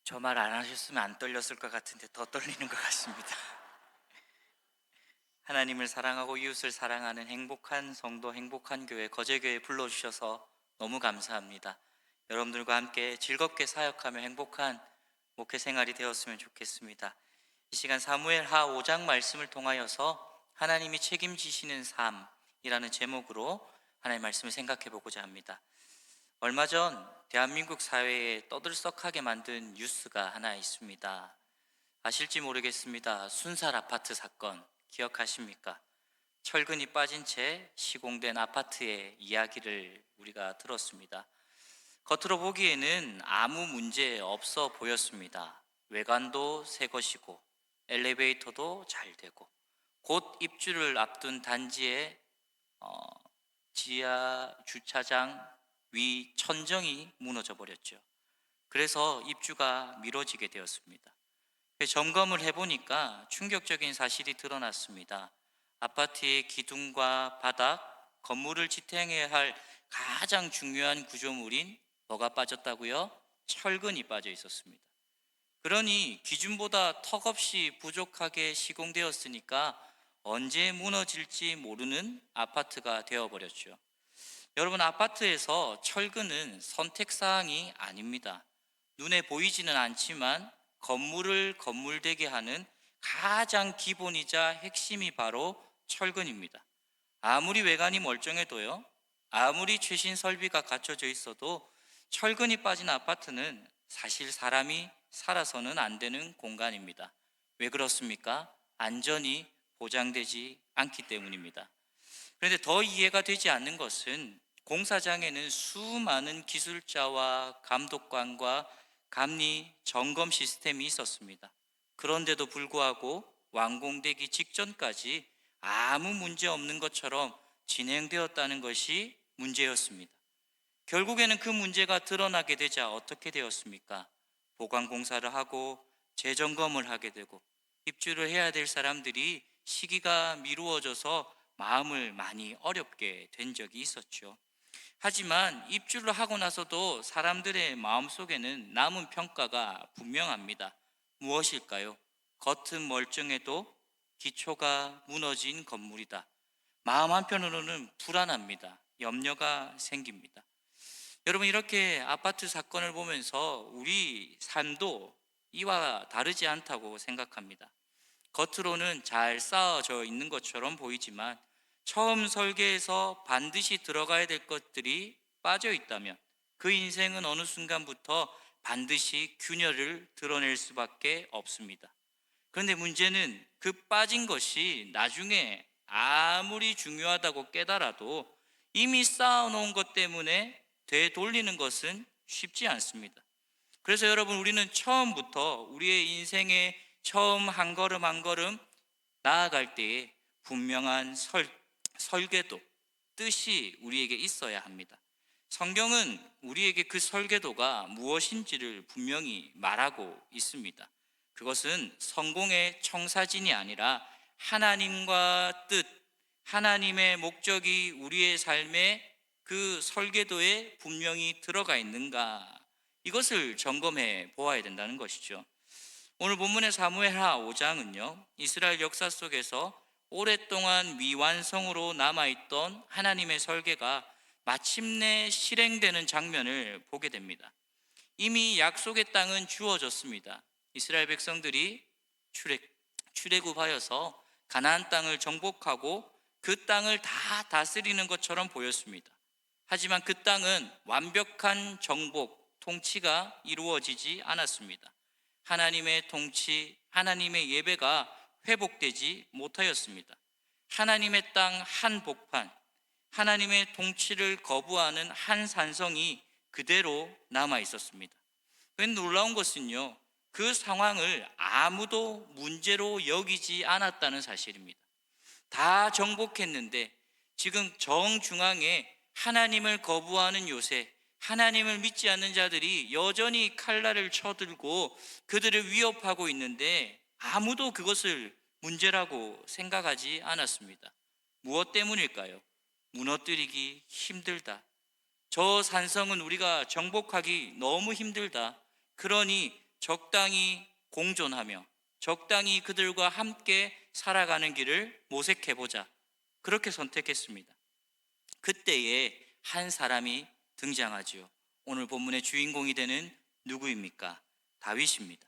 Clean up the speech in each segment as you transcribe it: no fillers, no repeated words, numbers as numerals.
저 말 안 하셨으면 안 떨렸을 것 같은데 더 떨리는 것 같습니다. 하나님을 사랑하고 이웃을 사랑하는 행복한 성도, 행복한 교회, 거제교회 불러주셔서 너무 감사합니다. 여러분들과 함께 즐겁게 사역하며 행복한 목회 생활이 되었으면 좋겠습니다. 이 시간 사무엘하 5장 말씀을 통하여서 하나님이 책임지시는 삶이라는 제목으로 하나님의 말씀을 생각해 보고자 합니다. 얼마 전 대한민국 사회에 떠들썩하게 만든 뉴스가 하나 있습니다. 아실지 모르겠습니다. 순살 아파트 사건 기억하십니까? 철근이 빠진 채 시공된 아파트의 이야기를 우리가 들었습니다. 겉으로 보기에는 아무 문제 없어 보였습니다. 외관도 새 것이고 엘리베이터도 잘 되고 곧 입주를 앞둔 단지의 어, 지하 주차장 위 천정이 무너져 버렸죠. 그래서 입주가 미뤄지게 되었습니다. 점검을 해보니까 충격적인 사실이 드러났습니다. 아파트의 기둥과 바닥, 건물을 지탱해야 할 가장 중요한 구조물인 뭐가 빠졌다고요? 철근이 빠져 있었습니다. 그러니 기준보다 턱없이 부족하게 시공되었으니까 언제 무너질지 모르는 아파트가 되어버렸죠. 여러분, 아파트에서 철근은 선택사항이 아닙니다. 눈에 보이지는 않지만 건물을 건물되게 하는 가장 기본이자 핵심이 바로 철근입니다. 아무리 외관이 멀쩡해도요, 아무리 최신 설비가 갖춰져 있어도 철근이 빠진 아파트는 사실 사람이 살아서는 안 되는 공간입니다. 왜 그렇습니까? 안전이 보장되지 않기 때문입니다. 그런데 더 이해가 되지 않는 것은 공사장에는 수많은 기술자와 감독관과 감리 점검 시스템이 있었습니다. 그런데도 불구하고 완공되기 직전까지 아무 문제 없는 것처럼 진행되었다는 것이 문제였습니다. 결국에는 그 문제가 드러나게 되자 어떻게 되었습니까? 보강 공사를 하고 재점검을 하게 되고 입주를 해야 될 사람들이 시기가 미루어져서 마음을 많이 어렵게 된 적이 있었죠. 하지만 입주를 하고 나서도 사람들의 마음속에는 남은 평가가 분명합니다. 무엇일까요? 겉은 멀쩡해도 기초가 무너진 건물이다. 마음 한편으로는 불안합니다. 염려가 생깁니다. 여러분, 이렇게 아파트 사건을 보면서 우리 삶도 이와 다르지 않다고 생각합니다. 겉으로는 잘 쌓아져 있는 것처럼 보이지만 처음 설계해서 반드시 들어가야 될 것들이 빠져 있다면 그 인생은 어느 순간부터 반드시 균열을 드러낼 수밖에 없습니다. 그런데 문제는 그 빠진 것이 나중에 아무리 중요하다고 깨달아도 이미 쌓아놓은 것 때문에 되돌리는 것은 쉽지 않습니다. 그래서 여러분, 우리는 처음부터 우리의 인생의 처음 한 걸음 한 걸음 나아갈 때에 분명한 설계도, 뜻이 우리에게 있어야 합니다. 성경은 우리에게 그 설계도가 무엇인지를 분명히 말하고 있습니다. 그것은 성공의 청사진이 아니라 하나님과 뜻, 하나님의 목적이 우리의 삶에 그 설계도에 분명히 들어가 있는가, 이것을 점검해 보아야 된다는 것이죠. 오늘 본문의 사무엘하 5장은요, 이스라엘 역사 속에서 오랫동안 미완성으로 남아있던 하나님의 설계가 마침내 실행되는 장면을 보게 됩니다. 이미 약속의 땅은 주어졌습니다. 이스라엘 백성들이 출애굽하여서 가나안 땅을 정복하고 그 땅을 다 다스리는 것처럼 보였습니다. 하지만 그 땅은 완벽한 정복, 통치가 이루어지지 않았습니다. 하나님의 통치, 하나님의 예배가 회복되지 못하였습니다. 하나님의 땅 한복판, 하나님의 통치를 거부하는 한 산성이 그대로 남아 있었습니다. 놀라운 것은요, 그 상황을 아무도 문제로 여기지 않았다는 사실입니다. 다 정복했는데 지금 정중앙에 하나님을 거부하는 요새, 하나님을 믿지 않는 자들이 여전히 칼날을 쳐들고 그들을 위협하고 있는데 아무도 그것을 문제라고 생각하지 않았습니다. 무엇 때문일까요? 무너뜨리기 힘들다. 저 산성은 우리가 정복하기 너무 힘들다. 그러니 적당히 공존하며 적당히 그들과 함께 살아가는 길을 모색해보자, 그렇게 선택했습니다. 그때에 한 사람이 등장하지요. 오늘 본문의 주인공이 되는 누구입니까? 다윗입니다.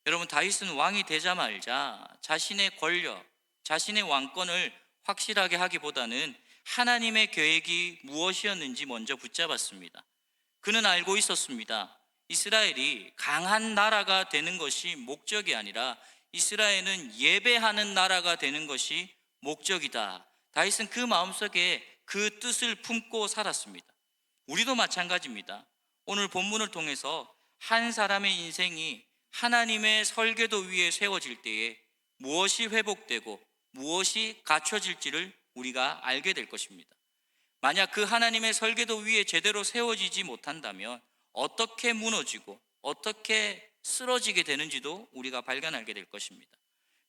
여러분, 다윗은 왕이 되자마자 자신의 권력, 자신의 왕권을 확실하게 하기보다는 하나님의 계획이 무엇이었는지 먼저 붙잡았습니다. 그는 알고 있었습니다. 이스라엘이 강한 나라가 되는 것이 목적이 아니라 이스라엘은 예배하는 나라가 되는 것이 목적이다. 다윗은 그 마음속에 그 뜻을 품고 살았습니다. 우리도 마찬가지입니다. 오늘 본문을 통해서 한 사람의 인생이 하나님의 설계도 위에 세워질 때에 무엇이 회복되고 무엇이 갖춰질지를 우리가 알게 될 것입니다. 만약 그 하나님의 설계도 위에 제대로 세워지지 못한다면 어떻게 무너지고 어떻게 쓰러지게 되는지도 우리가 발견하게 될 것입니다.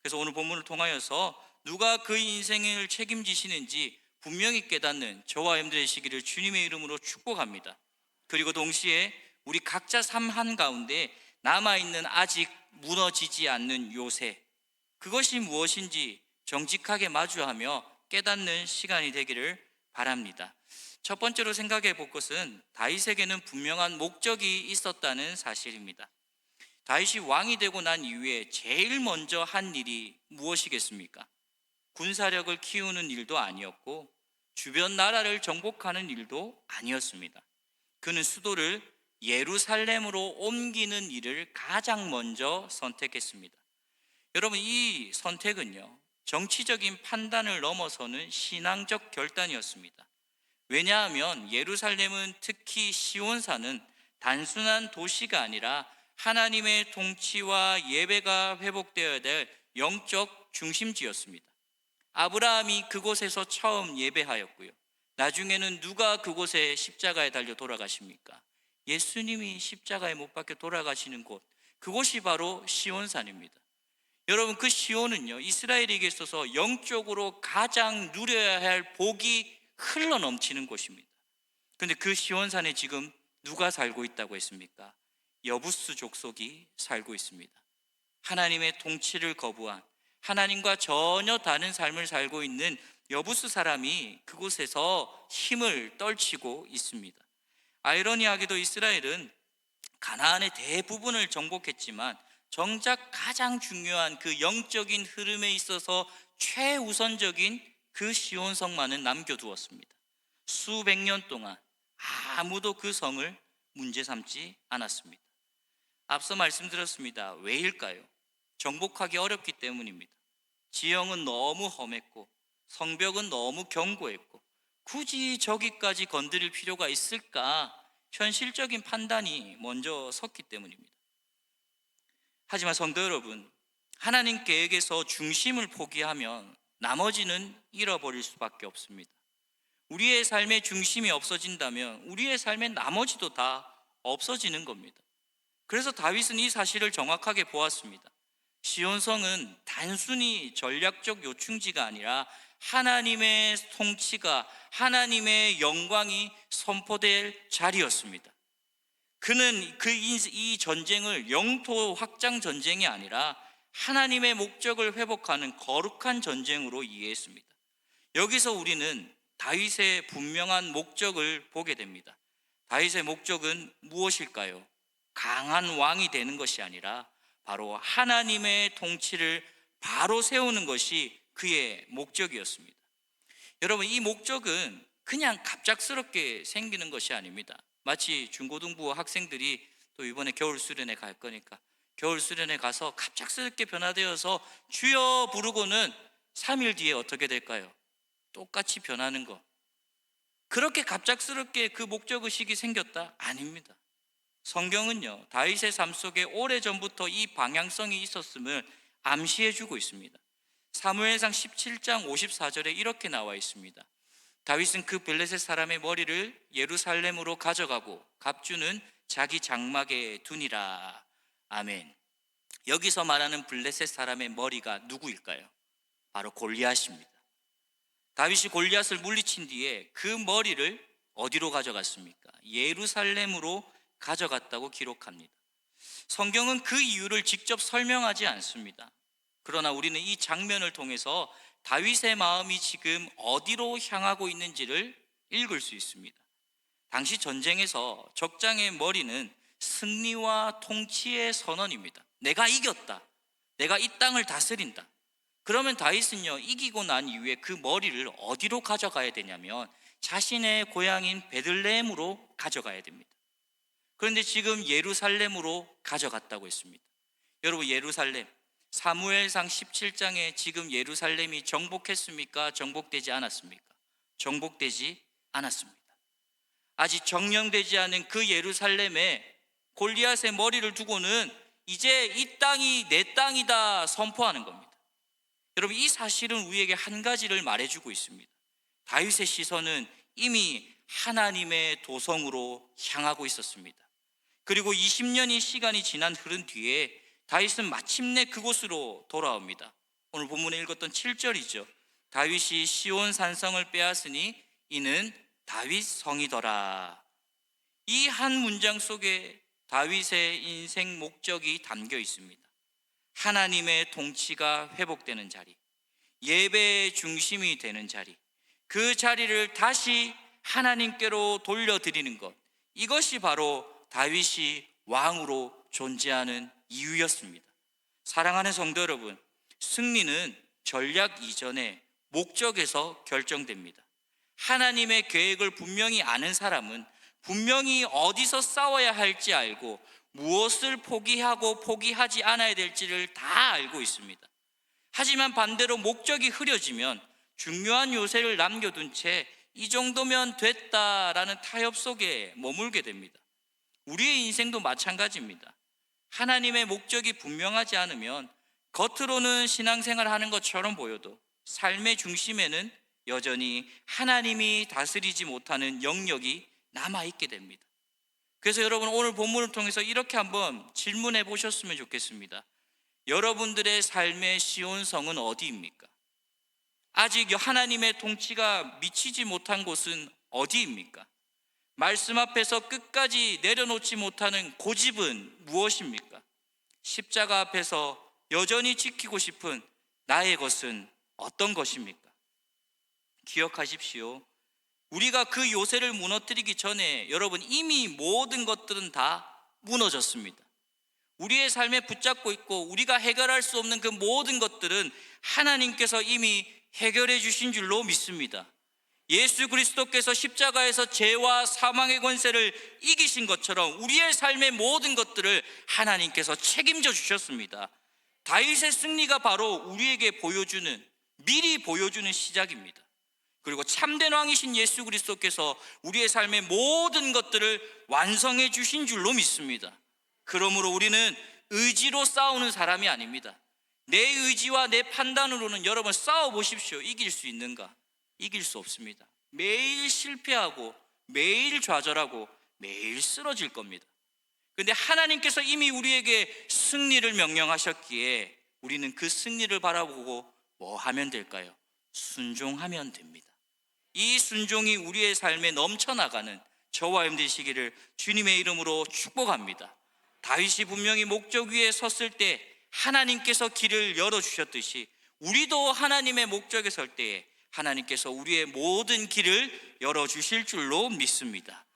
그래서 오늘 본문을 통하여서 누가 그 인생을 책임지시는지 분명히 깨닫는 저와 여러분들의 시기를 주님의 이름으로 축복합니다. 그리고 동시에 우리 각자 삶 한가운데 남아있는 아직 무너지지 않는 요새, 그것이 무엇인지 정직하게 마주하며 깨닫는 시간이 되기를 바랍니다. 첫 번째로 생각해 볼 것은 다윗에게는 분명한 목적이 있었다는 사실입니다. 다윗이 왕이 되고 난 이후에 제일 먼저 한 일이 무엇이겠습니까? 군사력을 키우는 일도 아니었고 주변 나라를 정복하는 일도 아니었습니다. 그는 수도를 예루살렘으로 옮기는 일을 가장 먼저 선택했습니다. 여러분, 이 선택은요, 정치적인 판단을 넘어서는 신앙적 결단이었습니다. 왜냐하면 예루살렘은, 특히 시온산은 단순한 도시가 아니라 하나님의 통치와 예배가 회복되어야 될 영적 중심지였습니다. 아브라함이 그곳에서 처음 예배하였고요, 나중에는 누가 그곳에 십자가에 달려 돌아가십니까? 예수님이 십자가에 못 박혀 돌아가시는 곳, 그곳이 바로 시온산입니다. 여러분, 그 시온은요, 이스라엘에게 있어서 영적으로 가장 누려야 할 복이 흘러 넘치는 곳입니다. 그런데 그 시온산에 지금 누가 살고 있다고 했습니까? 여부스 족속이 살고 있습니다. 하나님의 통치를 거부한, 하나님과 전혀 다른 삶을 살고 있는 여부스 사람이 그곳에서 힘을 떨치고 있습니다. 아이러니하게도 이스라엘은 가나안의 대부분을 정복했지만 정작 가장 중요한 그 영적인 흐름에 있어서 최우선적인 그 시온성만은 남겨두었습니다. 수백 년 동안 아무도 그 성을 문제 삼지 않았습니다. 앞서 말씀드렸습니다. 왜일까요? 정복하기 어렵기 때문입니다. 지형은 너무 험했고 성벽은 너무 견고했고 굳이 저기까지 건드릴 필요가 있을까? 현실적인 판단이 먼저 섰기 때문입니다. 하지만 성도 여러분, 하나님 계획에서 중심을 포기하면 나머지는 잃어버릴 수밖에 없습니다. 우리의 삶의 중심이 없어진다면 우리의 삶의 나머지도 다 없어지는 겁니다. 그래서 다윗은 이 사실을 정확하게 보았습니다. 시온성은 단순히 전략적 요충지가 아니라 하나님의 통치가, 하나님의 영광이 선포될 자리였습니다. 그는 이 전쟁을 영토 확장 전쟁이 아니라 하나님의 목적을 회복하는 거룩한 전쟁으로 이해했습니다. 여기서 우리는 다윗의 분명한 목적을 보게 됩니다. 다윗의 목적은 무엇일까요? 강한 왕이 되는 것이 아니라 바로 하나님의 통치를 바로 세우는 것이 그의 목적이었습니다. 여러분, 이 목적은 그냥 갑작스럽게 생기는 것이 아닙니다. 마치 중고등부 학생들이 또 이번에 겨울 수련회 갈 거니까 겨울 수련회 가서 갑작스럽게 변화되어서 주여 부르고는 3일 뒤에 어떻게 될까요? 똑같이 변하는 거. 그렇게 갑작스럽게 그 목적의식이 생겼다? 아닙니다. 성경은요, 다윗의 삶 속에 오래전부터 이 방향성이 있었음을 암시해 주고 있습니다. 사무엘상 17장 54절에 이렇게 나와 있습니다. 다윗은 그 블레셋 사람의 머리를 예루살렘으로 가져가고 갑주는 자기 장막에 두니라. 아멘. 여기서 말하는 블레셋 사람의 머리가 누구일까요? 바로 골리앗입니다. 다윗이 골리앗을 물리친 뒤에 그 머리를 어디로 가져갔습니까? 예루살렘으로 가져갔다고 기록합니다. 성경은 그 이유를 직접 설명하지 않습니다. 그러나 우리는 이 장면을 통해서 다윗의 마음이 지금 어디로 향하고 있는지를 읽을 수 있습니다. 당시 전쟁에서 적장의 머리는 승리와 통치의 선언입니다. 내가 이겼다. 내가 이 땅을 다스린다. 그러면 다윗은요, 이기고 난 이후에 그 머리를 어디로 가져가야 되냐면 자신의 고향인 베들레헴으로 가져가야 됩니다. 그런데 지금 예루살렘으로 가져갔다고 했습니다. 여러분, 예루살렘, 사무엘상 17장에 지금 예루살렘이 정복했습니까? 정복되지 않았습니까? 정복되지 않았습니다. 아직 정령되지 않은 그 예루살렘에 골리앗의 머리를 두고는 이제 이 땅이 내 땅이다 선포하는 겁니다. 여러분, 이 사실은 우리에게 한 가지를 말해주고 있습니다. 다윗의 시선은 이미 하나님의 도성으로 향하고 있었습니다. 그리고 20년의 시간이 흐른 뒤에 다윗은 마침내 그곳으로 돌아옵니다. 오늘 본문에 읽었던 7절이죠. 다윗이 시온 산성을 빼앗으니 이는 다윗 성이더라. 이 한 문장 속에 다윗의 인생 목적이 담겨 있습니다. 하나님의 통치가 회복되는 자리, 예배의 중심이 되는 자리, 그 자리를 다시 하나님께로 돌려드리는 것, 이것이 바로 다윗이 왕으로 존재하는 이유였습니다. 사랑하는 성도 여러분, 승리는 전략 이전에 목적에서 결정됩니다. 하나님의 계획을 분명히 아는 사람은 분명히 어디서 싸워야 할지 알고 무엇을 포기하고 포기하지 않아야 될지를 다 알고 있습니다. 하지만 반대로 목적이 흐려지면 중요한 요새를 남겨둔 채 이 정도면 됐다라는 타협 속에 머물게 됩니다. 우리의 인생도 마찬가지입니다. 하나님의 목적이 분명하지 않으면 겉으로는 신앙생활을 하는 것처럼 보여도 삶의 중심에는 여전히 하나님이 다스리지 못하는 영역이 남아있게 됩니다. 그래서 여러분, 오늘 본문을 통해서 이렇게 한번 질문해 보셨으면 좋겠습니다. 여러분들의 삶의 시온성은 어디입니까? 아직 하나님의 통치가 미치지 못한 곳은 어디입니까? 말씀 앞에서 끝까지 내려놓지 못하는 고집은 무엇입니까? 십자가 앞에서 여전히 지키고 싶은 나의 것은 어떤 것입니까? 기억하십시오. 우리가 그 요새를 무너뜨리기 전에 여러분, 이미 모든 것들은 다 무너졌습니다. 우리의 삶에 붙잡고 있고 우리가 해결할 수 없는 그 모든 것들은 하나님께서 이미 해결해 주신 줄로 믿습니다. 예수 그리스도께서 십자가에서 죄와 사망의 권세를 이기신 것처럼 우리의 삶의 모든 것들을 하나님께서 책임져 주셨습니다. 다윗의 승리가 바로 우리에게 미리 보여주는 시작입니다. 그리고 참된 왕이신 예수 그리스도께서 우리의 삶의 모든 것들을 완성해 주신 줄로 믿습니다. 그러므로 우리는 의지로 싸우는 사람이 아닙니다. 내 의지와 내 판단으로는 여러분 싸워보십시오. 이길 수 있는가? 이길 수 없습니다. 매일 실패하고 매일 좌절하고 매일 쓰러질 겁니다. 그런데 하나님께서 이미 우리에게 승리를 명령하셨기에 우리는 그 승리를 바라보고 뭐 하면 될까요? 순종하면 됩니다. 이 순종이 우리의 삶에 넘쳐나가는 저와 여러분 되시기를 주님의 이름으로 축복합니다. 다윗이 분명히 목적 위에 섰을 때 하나님께서 길을 열어주셨듯이 우리도 하나님의 목적에 설 때에 하나님께서 우리의 모든 길을 열어주실 줄로 믿습니다.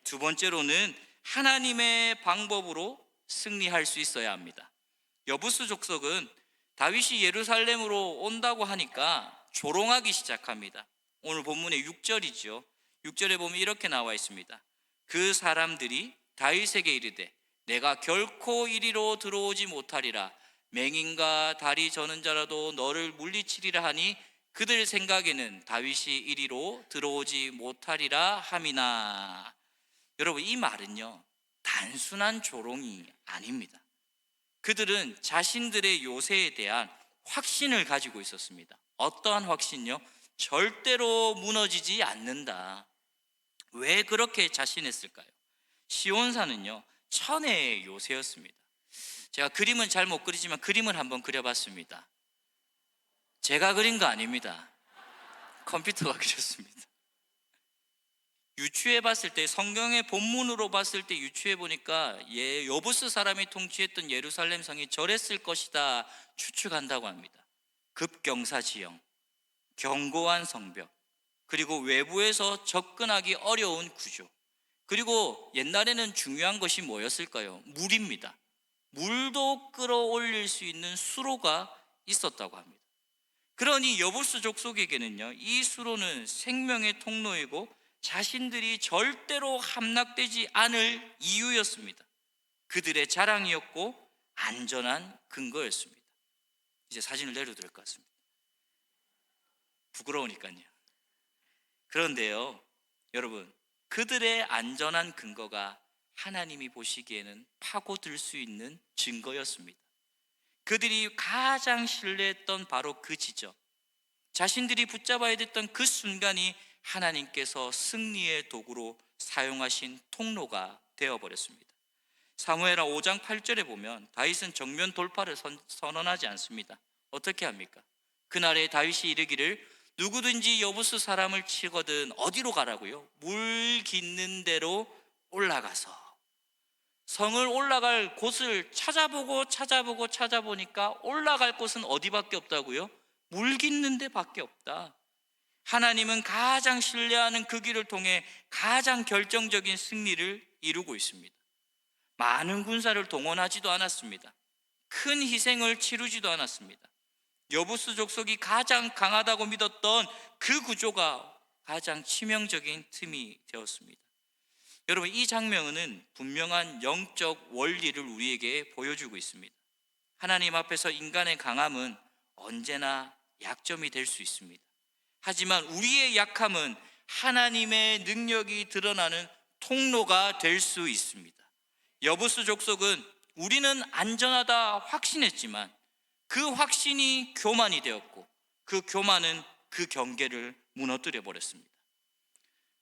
두 번째로는 하나님의 방법으로 승리할 수 있어야 합니다. 여부수 족속은 다윗이 예루살렘으로 온다고 하니까 조롱하기 시작합니다. 오늘 본문의 6절이죠. 6절에 보면 이렇게 나와 있습니다. 그 사람들이 다윗에게 이르되 내가 결코 이리로 들어오지 못하리라. 맹인과 다리 저는 자라도 너를 물리치리라 하니 그들 생각에는 다윗이 이리로 들어오지 못하리라 함이나. 여러분, 이 말은요 단순한 조롱이 아닙니다. 그들은 자신들의 요새에 대한 확신을 가지고 있었습니다. 어떠한 확신요? 절대로 무너지지 않는다. 왜 그렇게 자신했을까요? 시온산은요 천혜의 요새였습니다. 제가 그림은 잘 못 그리지만 그림을 한번 그려봤습니다. 제가 그린 거 아닙니다. 컴퓨터가 그렸습니다. 유추해 봤을 때, 성경의 본문으로 봤을 때 유추해 보니까 여부스 사람이 통치했던 예루살렘 성이 저랬을 것이다 추측한다고 합니다. 급경사 지형, 견고한 성벽, 그리고 외부에서 접근하기 어려운 구조, 그리고 옛날에는 중요한 것이 뭐였을까요? 물입니다. 물도 끌어올릴 수 있는 수로가 있었다고 합니다. 그러니 여부스 족속에게는요, 이 수로는 생명의 통로이고 자신들이 절대로 함락되지 않을 이유였습니다. 그들의 자랑이었고 안전한 근거였습니다. 이제 사진을 내려도 될 것 같습니다. 부끄러우니까요. 그런데요, 여러분, 그들의 안전한 근거가 하나님이 보시기에는 파고들 수 있는 증거였습니다. 그들이 가장 신뢰했던 바로 그 지점, 자신들이 붙잡아야 됐던 그 순간이 하나님께서 승리의 도구로 사용하신 통로가 되어버렸습니다. 사무엘하 5장 8절에 보면 다윗은 정면 돌파를 선언하지 않습니다. 어떻게 합니까? 그날에 다윗이 이르기를 누구든지 여부스 사람을 치거든 어디로 가라고요? 물 깃는 데로 올라가서. 성을 올라갈 곳을 찾아보니까 올라갈 곳은 어디밖에 없다고요? 물 깃는 데밖에 없다. 하나님은 가장 신뢰하는 그 길을 통해 가장 결정적인 승리를 이루고 있습니다. 많은 군사를 동원하지도 않았습니다. 큰 희생을 치르지도 않았습니다. 여부스 족속이 가장 강하다고 믿었던 그 구조가 가장 치명적인 틈이 되었습니다. 여러분, 이 장면은 분명한 영적 원리를 우리에게 보여주고 있습니다. 하나님 앞에서 인간의 강함은 언제나 약점이 될 수 있습니다. 하지만 우리의 약함은 하나님의 능력이 드러나는 통로가 될 수 있습니다. 여부스 족속은 우리는 안전하다 확신했지만 그 확신이 교만이 되었고 그 교만은 그 경계를 무너뜨려 버렸습니다.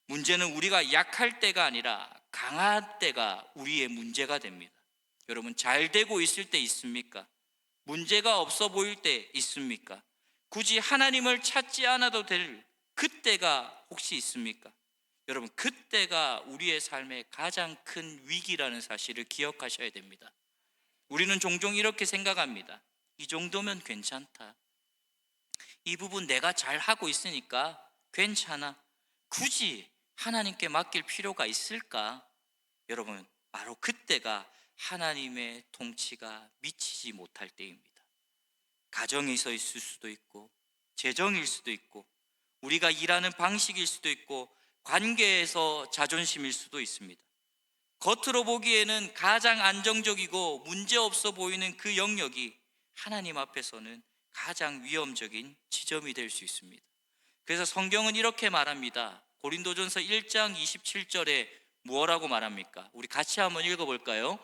문제는 우리가 약할 때가 아니라 강할 때가 우리의 문제가 됩니다. 여러분, 잘 되고 있을 때 있습니까? 문제가 없어 보일 때 있습니까? 굳이 하나님을 찾지 않아도 될 그때가 혹시 있습니까? 여러분, 그때가 우리의 삶의 가장 큰 위기라는 사실을 기억하셔야 됩니다. 우리는 종종 이렇게 생각합니다. 이 정도면 괜찮다. 이 부분 내가 잘 하고 있으니까 괜찮아. 굳이 하나님께 맡길 필요가 있을까? 여러분, 바로 그때가 하나님의 통치가 미치지 못할 때입니다. 가정에서 있을 수도 있고 재정일 수도 있고 우리가 일하는 방식일 수도 있고 관계에서 자존심일 수도 있습니다. 겉으로 보기에는 가장 안정적이고 문제없어 보이는 그 영역이 하나님 앞에서는 가장 위험적인 지점이 될 수 있습니다. 그래서 성경은 이렇게 말합니다. 고린도전서 1장 27절에 무엇라고 말합니까? 우리 같이 한번 읽어볼까요?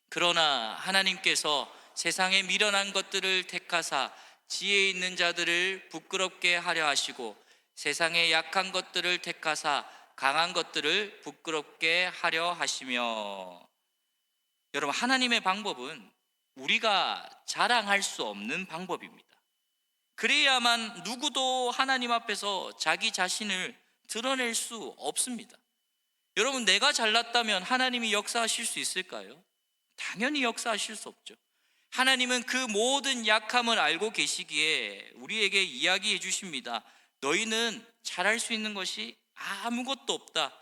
그러나 하나님께서 세상에 미련한 것들을 택하사 지혜 있는 자들을 부끄럽게 하려 하시고 세상에 약한 것들을 택하사 강한 것들을 부끄럽게 하려 하시며. 여러분, 하나님의 방법은 우리가 자랑할 수 없는 방법입니다. 그래야만 누구도 하나님 앞에서 자기 자신을 드러낼 수 없습니다. 여러분, 내가 잘났다면 하나님이 역사하실 수 있을까요? 당연히 역사하실 수 없죠. 하나님은 그 모든 약함을 알고 계시기에 우리에게 이야기해 주십니다. 너희는 잘할 수 있는 것이 아무것도 없다.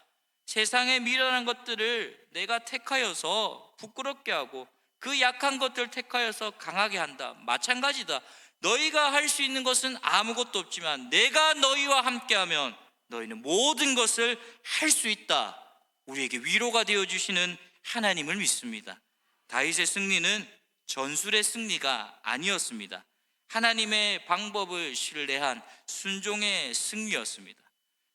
세상에 미련한 것들을 내가 택하여서 부끄럽게 하고 그 약한 것들을 택하여서 강하게 한다. 마찬가지다. 너희가 할 수 있는 것은 아무것도 없지만 내가 너희와 함께하면 너희는 모든 것을 할 수 있다. 우리에게 위로가 되어주시는 하나님을 믿습니다. 다윗의 승리는 전술의 승리가 아니었습니다. 하나님의 방법을 신뢰한 순종의 승리였습니다.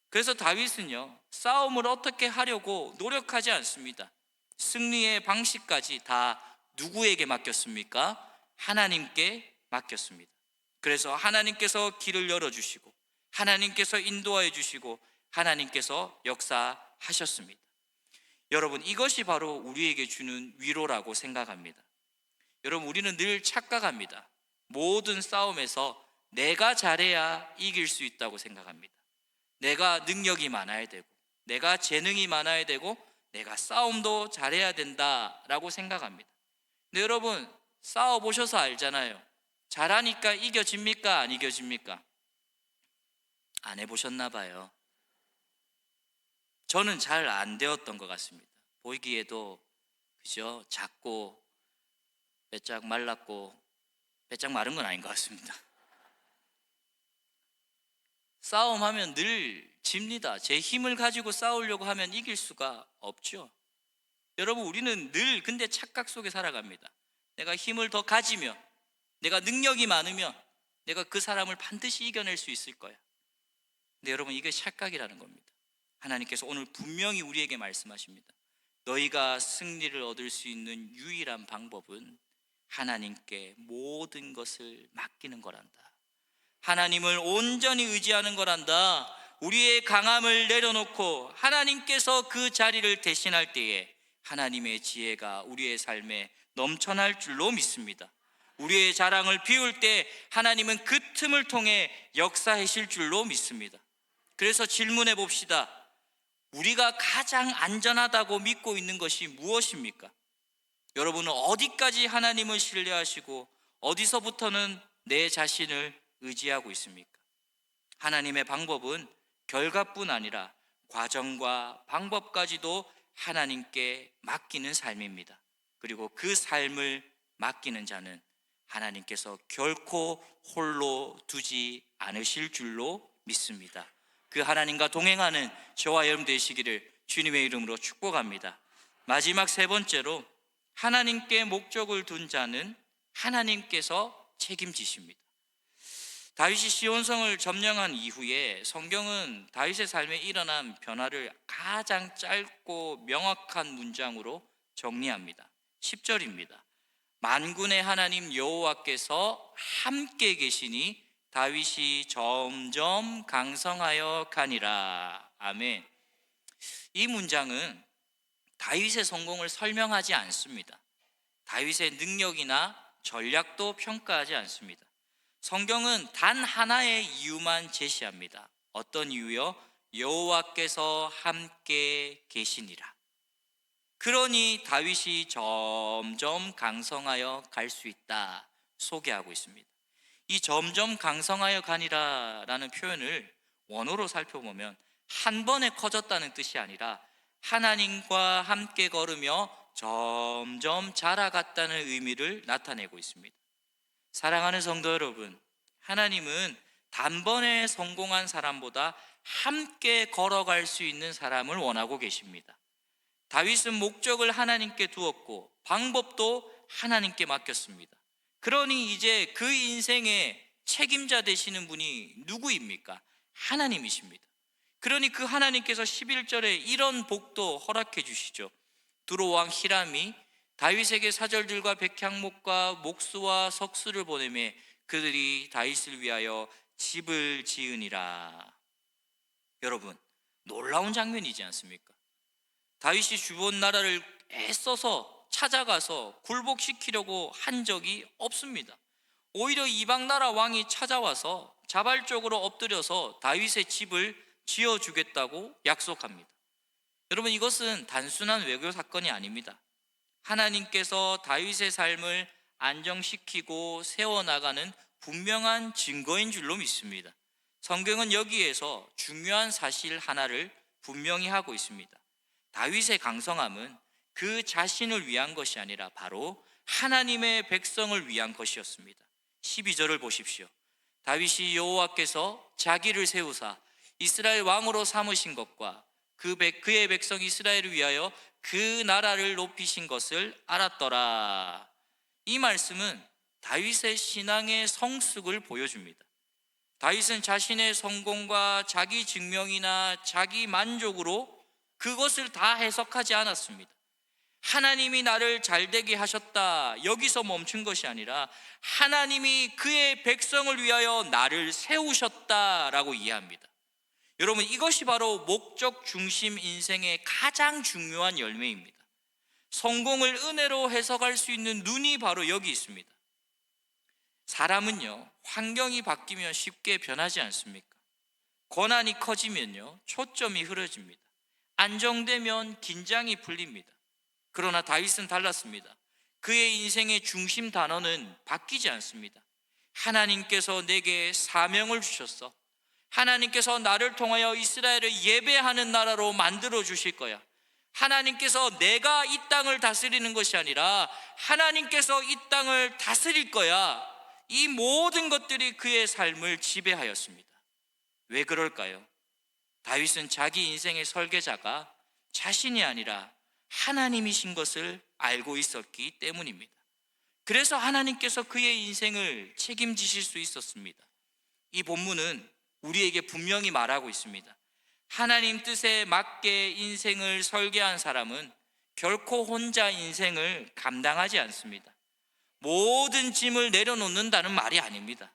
그래서 다윗은요, 싸움을 어떻게 하려고 노력하지 않습니다. 승리의 방식까지 다 누구에게 맡겼습니까? 하나님께 맡겼습니다. 그래서 하나님께서 길을 열어주시고 하나님께서 인도하여 주시고 하나님께서 역사하셨습니다. 여러분, 이것이 바로 우리에게 주는 위로라고 생각합니다. 여러분, 우리는 늘 착각합니다. 모든 싸움에서 내가 잘해야 이길 수 있다고 생각합니다. 내가 능력이 많아야 되고 내가 재능이 많아야 되고 내가 싸움도 잘해야 된다라고 생각합니다. 근데 여러분, 싸워보셔서 알잖아요. 잘하니까 이겨집니까? 안 이겨집니까? 안 해보셨나 봐요. 저는 잘 안 되었던 것 같습니다. 보이기에도 그죠? 작고 빼짝 말랐고, 빼짝 마른 건 아닌 것 같습니다. 싸움하면 늘 집니다. 제 힘을 가지고 싸우려고 하면 이길 수가 없죠. 여러분, 우리는 늘 근데 착각 속에 살아갑니다. 내가 힘을 더 가지면, 내가 능력이 많으면 내가 그 사람을 반드시 이겨낼 수 있을 거야. 근데 여러분, 이게 착각이라는 겁니다. 하나님께서 오늘 분명히 우리에게 말씀하십니다. 너희가 승리를 얻을 수 있는 유일한 방법은 하나님께 모든 것을 맡기는 거란다. 하나님을 온전히 의지하는 거란다. 우리의 강함을 내려놓고 하나님께서 그 자리를 대신할 때에 하나님의 지혜가 우리의 삶에 넘쳐날 줄로 믿습니다. 우리의 자랑을 비울 때 하나님은 그 틈을 통해 역사하실 줄로 믿습니다. 그래서 질문해 봅시다. 우리가 가장 안전하다고 믿고 있는 것이 무엇입니까? 여러분은 어디까지 하나님을 신뢰하시고 어디서부터는 내 자신을 의지하고 있습니까? 하나님의 방법은 결과뿐 아니라 과정과 방법까지도 하나님께 맡기는 삶입니다. 그리고 그 삶을 맡기는 자는 하나님께서 결코 홀로 두지 않으실 줄로 믿습니다. 그 하나님과 동행하는 저와 여러분 되시기를 주님의 이름으로 축복합니다. 마지막 세 번째로, 하나님께 목적을 둔 자는 하나님께서 책임지십니다. 다윗이 시온성을 점령한 이후에 성경은 다윗의 삶에 일어난 변화를 가장 짧고 명확한 문장으로 정리합니다. 10절입니다. 만군의 하나님 여호와께서 함께 계시니 다윗이 점점 강성하여 가니라. 아멘. 이 문장은 다윗의 성공을 설명하지 않습니다. 다윗의 능력이나 전략도 평가하지 않습니다. 성경은 단 하나의 이유만 제시합니다. 어떤 이유요? 여호와께서 함께 계시니라. 그러니 다윗이 점점 강성하여 갈 수 있다 소개하고 있습니다. 이 점점 강성하여 가니라 라는 표현을 원어로 살펴보면 한 번에 커졌다는 뜻이 아니라 하나님과 함께 걸으며 점점 자라갔다는 의미를 나타내고 있습니다. 사랑하는 성도 여러분, 하나님은 단번에 성공한 사람보다 함께 걸어갈 수 있는 사람을 원하고 계십니다. 다윗은 목적을 하나님께 두었고 방법도 하나님께 맡겼습니다. 그러니 이제 그 인생의 책임자 되시는 분이 누구입니까? 하나님이십니다. 그러니 그 하나님께서 11절에 이런 복도 허락해 주시죠. 두로왕 히람이 다윗에게 사절들과 백향목과 목수와 석수를 보내매 그들이 다윗을 위하여 집을 지으니라. 여러분, 놀라운 장면이지 않습니까? 다윗이 주변 나라를 애써서 찾아가서 굴복시키려고 한 적이 없습니다. 오히려 이방 나라 왕이 찾아와서 자발적으로 엎드려서 다윗의 집을 지어주겠다고 약속합니다. 여러분, 이것은 단순한 외교 사건이 아닙니다. 하나님께서 다윗의 삶을 안정시키고 세워나가는 분명한 증거인 줄로 믿습니다. 성경은 여기에서 중요한 사실 하나를 분명히 하고 있습니다. 다윗의 강성함은 그 자신을 위한 것이 아니라 바로 하나님의 백성을 위한 것이었습니다. 12절을 보십시오. 다윗이 여호와께서 자기를 세우사 이스라엘 왕으로 삼으신 것과 그의 백성 이스라엘을 위하여 그 나라를 높이신 것을 알았더라. 이 말씀은 다윗의 신앙의 성숙을 보여줍니다. 다윗은 자신의 성공과 자기 증명이나 자기 만족으로 그것을 다 해석하지 않았습니다. 하나님이 나를 잘되게 하셨다, 여기서 멈춘 것이 아니라 하나님이 그의 백성을 위하여 나를 세우셨다라고 이해합니다. 여러분, 이것이 바로 목적 중심 인생의 가장 중요한 열매입니다. 성공을 은혜로 해석할 수 있는 눈이 바로 여기 있습니다. 사람은요, 환경이 바뀌면 쉽게 변하지 않습니까? 고난이 커지면요, 초점이 흐려집니다. 안정되면 긴장이 풀립니다. 그러나 다윗은 달랐습니다. 그의 인생의 중심 단어는 바뀌지 않습니다. 하나님께서 내게 사명을 주셨어. 하나님께서 나를 통하여 이스라엘을 예배하는 나라로 만들어 주실 거야. 하나님께서 내가 이 땅을 다스리는 것이 아니라 하나님께서 이 땅을 다스릴 거야. 이 모든 것들이 그의 삶을 지배하였습니다. 왜 그럴까요? 다윗은 자기 인생의 설계자가 자신이 아니라 하나님이신 것을 알고 있었기 때문입니다. 그래서 하나님께서 그의 인생을 책임지실 수 있었습니다. 이 본문은 우리에게 분명히 말하고 있습니다. 하나님 뜻에 맞게 인생을 설계한 사람은 결코 혼자 인생을 감당하지 않습니다. 모든 짐을 내려놓는다는 말이 아닙니다.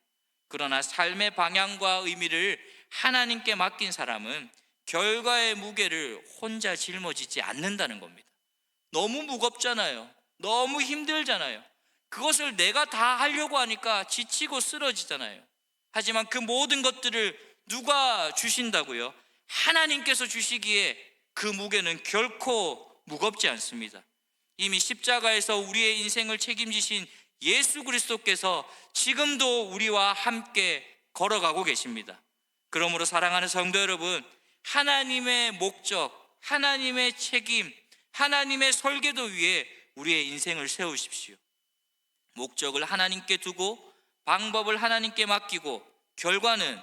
그러나 삶의 방향과 의미를 하나님께 맡긴 사람은 결과의 무게를 혼자 짊어지지 않는다는 겁니다. 너무 무겁잖아요. 너무 힘들잖아요. 그것을 내가 다 하려고 하니까 지치고 쓰러지잖아요. 하지만 그 모든 것들을 누가 주신다고요? 하나님께서 주시기에 그 무게는 결코 무겁지 않습니다. 이미 십자가에서 우리의 인생을 책임지신 예수 그리스도께서 지금도 우리와 함께 걸어가고 계십니다. 그러므로 사랑하는 성도 여러분, 하나님의 목적, 하나님의 책임, 하나님의 설계도 위에 우리의 인생을 세우십시오. 목적을 하나님께 두고 방법을 하나님께 맡기고 결과는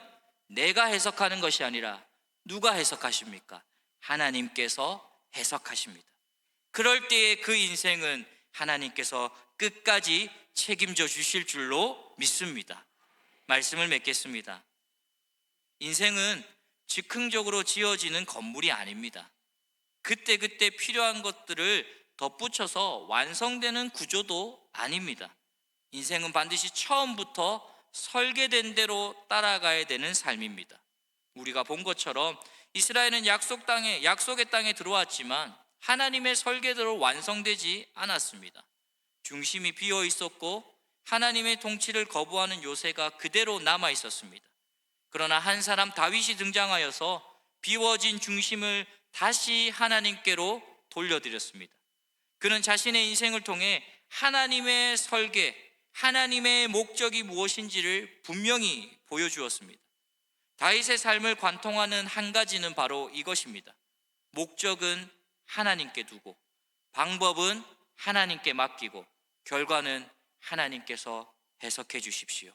내가 해석하는 것이 아니라 누가 해석하십니까? 하나님께서 해석하십니다. 그럴 때에 그 인생은 하나님께서 끝까지 책임져 주실 줄로 믿습니다. 말씀을 맺겠습니다. 인생은 즉흥적으로 지어지는 건물이 아닙니다. 그때그때 필요한 것들을 덧붙여서 완성되는 구조도 아닙니다. 인생은 반드시 처음부터 설계된 대로 따라가야 되는 삶입니다. 우리가 본 것처럼 이스라엘은 약속의 땅에 들어왔지만 하나님의 설계대로 완성되지 않았습니다. 중심이 비어 있었고 하나님의 통치를 거부하는 요새가 그대로 남아 있었습니다. 그러나 한 사람 다윗이 등장하여서 비워진 중심을 다시 하나님께로 돌려드렸습니다. 그는 자신의 인생을 통해 하나님의 설계, 하나님의 목적이 무엇인지를 분명히 보여주었습니다. 다윗의 삶을 관통하는 한 가지는 바로 이것입니다. 목적은 하나님께 두고 방법은 하나님께 맡기고 결과는 하나님께서 해석해 주십시오.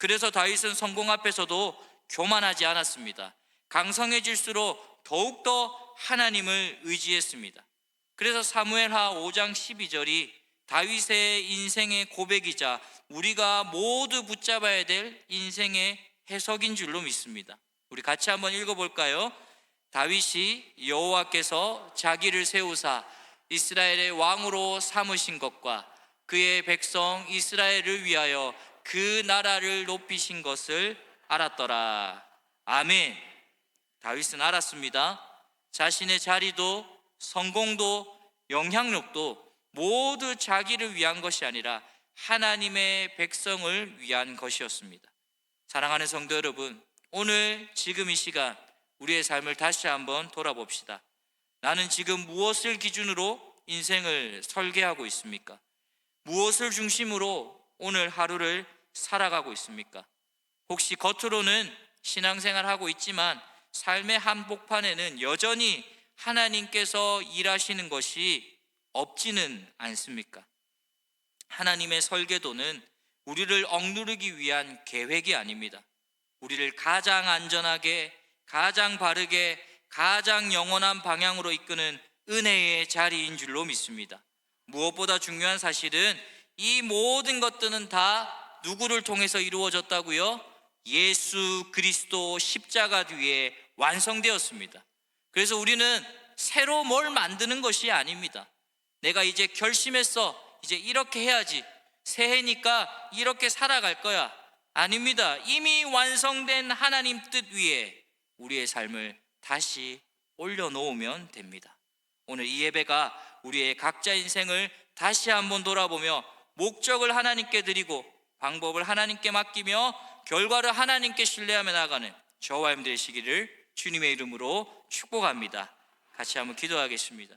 그래서 다윗은 성공 앞에서도 교만하지 않았습니다. 강성해질수록 더욱더 하나님을 의지했습니다. 그래서 사무엘하 5장 12절이 다윗의 인생의 고백이자 우리가 모두 붙잡아야 될 인생의 해석인 줄로 믿습니다. 우리 같이 한번 읽어볼까요? 다윗이 여호와께서 자기를 세우사 이스라엘의 왕으로 삼으신 것과 그의 백성 이스라엘을 위하여 그 나라를 높이신 것을 알았더라. 아멘. 다윗은 알았습니다. 자신의 자리도 성공도 영향력도 모두 자기를 위한 것이 아니라 하나님의 백성을 위한 것이었습니다. 사랑하는 성도 여러분, 오늘 지금 이 시간 우리의 삶을 다시 한번 돌아봅시다. 나는 지금 무엇을 기준으로 인생을 설계하고 있습니까? 무엇을 중심으로 오늘 하루를 살아가고 있습니까? 혹시 겉으로는 신앙생활하고 있지만 삶의 한복판에는 여전히 하나님께서 일하시는 것이 없지는 않습니까? 하나님의 설계도는 우리를 억누르기 위한 계획이 아닙니다. 우리를 가장 안전하게, 가장 바르게, 가장 영원한 방향으로 이끄는 은혜의 자리인 줄로 믿습니다. 무엇보다 중요한 사실은 이 모든 것들은 다 누구를 통해서 이루어졌다고요? 예수 그리스도 십자가 뒤에 완성되었습니다. 그래서 우리는 새로 뭘 만드는 것이 아닙니다. 내가 이제 결심했어. 이제 이렇게 해야지. 새해니까 이렇게 살아갈 거야. 아닙니다. 이미 완성된 하나님 뜻 위에 우리의 삶을 다시 올려놓으면 됩니다. 오늘 이 예배가 우리의 각자 인생을 다시 한번 돌아보며 목적을 하나님께 드리고 방법을 하나님께 맡기며 결과를 하나님께 신뢰하며 나가는 저와 여러분 되시기를 주님의 이름으로 축복합니다. 같이 한번 기도하겠습니다.